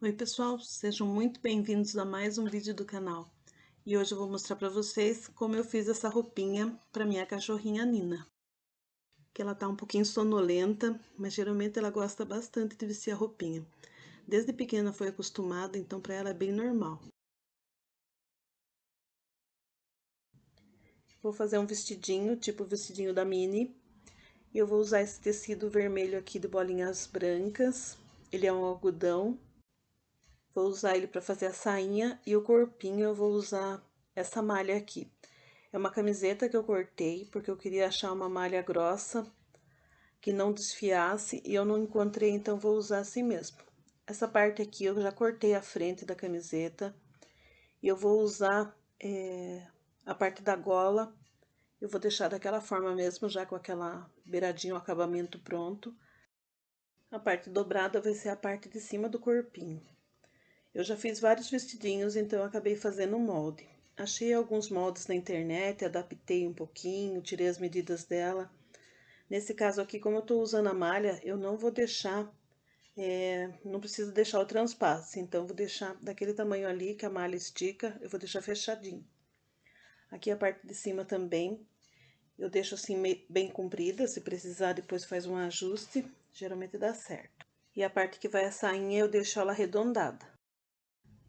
Oi pessoal, sejam muito bem-vindos a mais um vídeo do canal. E hoje eu vou mostrar para vocês como eu fiz essa roupinha para minha cachorrinha Nina. Que ela tá um pouquinho sonolenta, mas geralmente ela gosta bastante de vestir a roupinha. Desde pequena foi acostumada, então para ela é bem normal. Vou fazer um vestidinho, tipo o vestidinho da Minnie. E eu vou usar esse tecido vermelho aqui de bolinhas brancas. Ele é um algodão. Vou usar ele para fazer a sainha e o corpinho eu vou usar essa malha aqui. É uma camiseta que eu cortei porque eu queria achar uma malha grossa que não desfiasse e eu não encontrei, então vou usar assim mesmo. Essa parte aqui eu já cortei a frente da camiseta e eu vou usar a parte da gola. Eu vou deixar daquela forma mesmo, já com aquela beiradinha, o acabamento pronto. A parte dobrada vai ser a parte de cima do corpinho. Eu já fiz vários vestidinhos, então eu acabei fazendo um molde. Achei alguns moldes na internet, adaptei um pouquinho, tirei as medidas dela. Nesse caso aqui, como eu tô usando a malha, eu não vou deixar, não preciso deixar o transpasse. Então, eu vou deixar daquele tamanho ali que a malha estica, eu vou deixar fechadinho. Aqui a parte de cima também, eu deixo assim bem comprida, se precisar depois faz um ajuste, geralmente dá certo. E a parte que vai a sainha, eu deixo ela arredondada.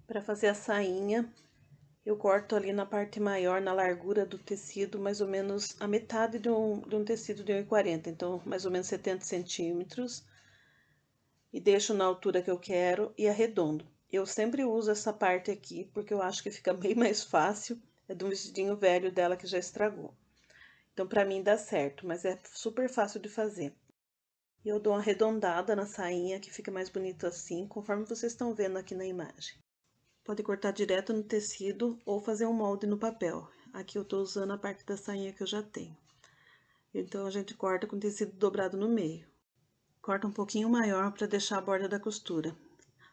Para fazer a sainha, eu corto ali na parte maior, na largura do tecido, mais ou menos a metade de um tecido de 1,40, então mais ou menos 70 centímetros. E deixo na altura que eu quero e arredondo. Eu sempre uso essa parte aqui, porque eu acho que fica bem mais fácil. É de um vestidinho velho dela que já estragou. Então, pra mim dá certo, mas é super fácil de fazer. E eu dou uma arredondada na sainha, que fica mais bonito assim, conforme vocês estão vendo aqui na imagem. Pode cortar direto no tecido ou fazer um molde no papel. Aqui eu tô usando a parte da sainha que eu já tenho. Então, a gente corta com tecido dobrado no meio. Corta um pouquinho maior para deixar a borda da costura.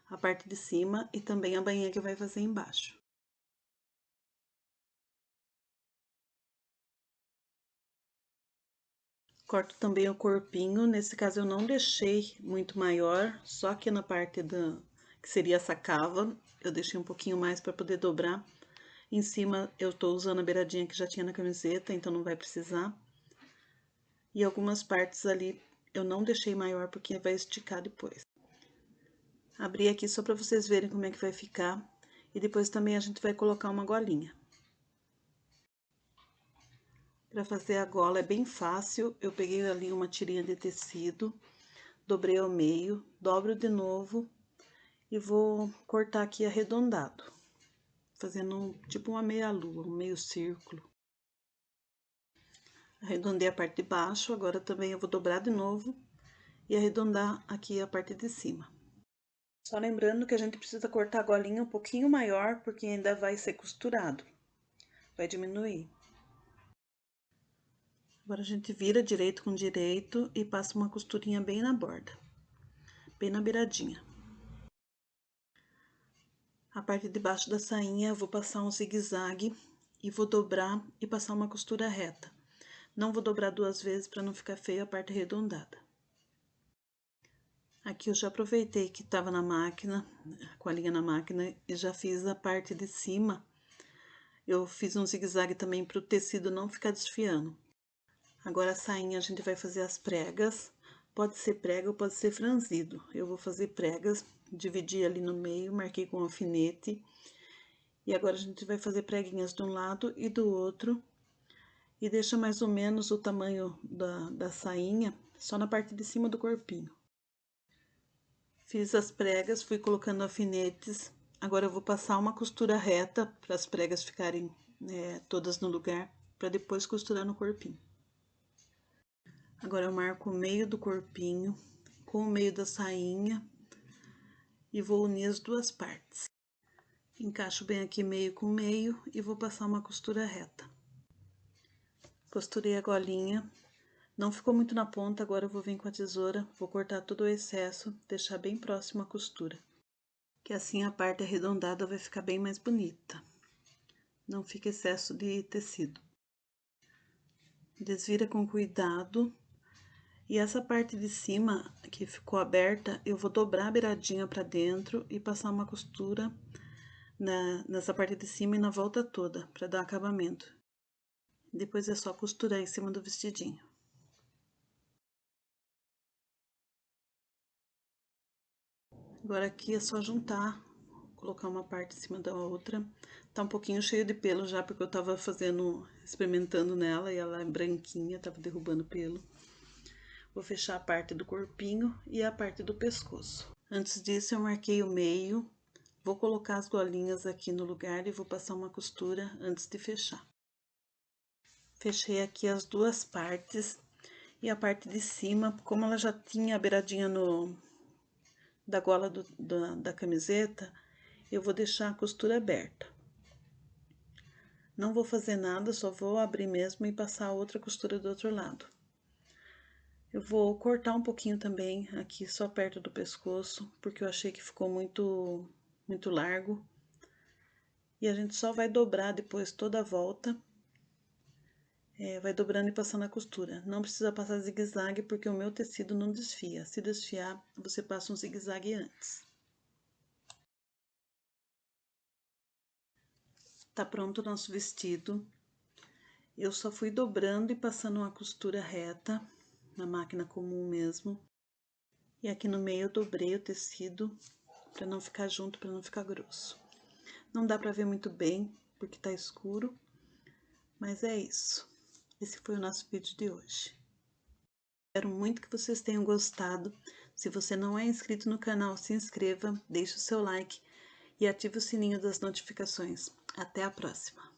A parte de cima e também a bainha que vai fazer embaixo. Corto também o corpinho, nesse caso eu não deixei muito maior, só que na parte que seria essa cava, eu deixei um pouquinho mais para poder dobrar. Em cima eu tô usando a beiradinha que já tinha na camiseta, então não vai precisar. E algumas partes ali eu não deixei maior porque vai esticar depois. Abri aqui só para vocês verem como é que vai ficar. E depois também a gente vai colocar uma golinha. Para fazer a gola é bem fácil. Eu peguei ali uma tirinha de tecido, dobrei ao meio, dobro de novo e vou cortar aqui arredondado, fazendo tipo uma meia-lua, um meio círculo. Arredondei a parte de baixo, agora também eu vou dobrar de novo e arredondar aqui a parte de cima. Só lembrando que a gente precisa cortar a golinha um pouquinho maior, porque ainda vai ser costurado. Vai diminuir. Agora a gente vira direito com direito e passa uma costurinha bem na borda, bem na beiradinha. A parte de baixo da sainha eu vou passar um zigue-zague e vou dobrar e passar uma costura reta. Não vou dobrar duas vezes para não ficar feia a parte arredondada. Aqui eu já aproveitei que estava na máquina, com a linha na máquina, e já fiz a parte de cima. Eu fiz um zigue-zague também para o tecido não ficar desfiando. Agora a sainha a gente vai fazer as pregas. Pode ser prega ou pode ser franzido. Eu vou fazer pregas, dividi ali no meio, marquei com alfinete. E agora a gente vai fazer preguinhas de um lado e do outro. E deixa mais ou menos o tamanho da sainha só na parte de cima do corpinho. Fiz as pregas, fui colocando alfinetes. Agora eu vou passar uma costura reta para as pregas ficarem todas no lugar, para depois costurar no corpinho. Agora eu marco o meio do corpinho com o meio da sainha e vou unir as duas partes. Encaixo bem aqui meio com meio e vou passar uma costura reta. Costurei a golinha, não ficou muito na ponta, agora eu vou vir com a tesoura, vou cortar todo o excesso, deixar bem próximo à costura. Que assim a parte arredondada vai ficar bem mais bonita. Não fica excesso de tecido. Desvira com cuidado E essa parte de cima que ficou aberta, eu vou dobrar a beiradinha pra dentro e passar uma costura nessa parte de cima e na volta toda, pra dar acabamento. Depois é só costurar em cima do vestidinho. Agora aqui é só juntar, colocar uma parte em cima da outra. Tá um pouquinho cheio de pelo já, porque eu tava experimentando nela e ela é branquinha, tava derrubando pelo. Vou fechar a parte do corpinho e a parte do pescoço. Antes disso, eu marquei o meio, vou colocar as golinhas aqui no lugar e vou passar uma costura antes de fechar. Fechei aqui as duas partes e a parte de cima, como ela já tinha a beiradinha da gola da camiseta, eu vou deixar a costura aberta. Não vou fazer nada, só vou abrir mesmo e passar a outra costura do outro lado. Eu vou cortar um pouquinho também aqui só perto do pescoço, porque eu achei que ficou muito largo. E a gente só vai dobrar depois toda a volta. Vai dobrando e passando a costura. Não precisa passar zigue-zague, porque o meu tecido não desfia. Se desfiar, você passa um zigue-zague antes. Tá pronto o nosso vestido. Eu só fui dobrando e passando uma costura reta, na máquina comum mesmo. E aqui no meio eu dobrei o tecido, pra não ficar junto, pra não ficar grosso. Não dá pra ver muito bem, porque tá escuro, mas é isso. Esse foi o nosso vídeo de hoje. Espero muito que vocês tenham gostado. Se você não é inscrito no canal, se inscreva, deixe o seu like e ative o sininho das notificações. Até a próxima!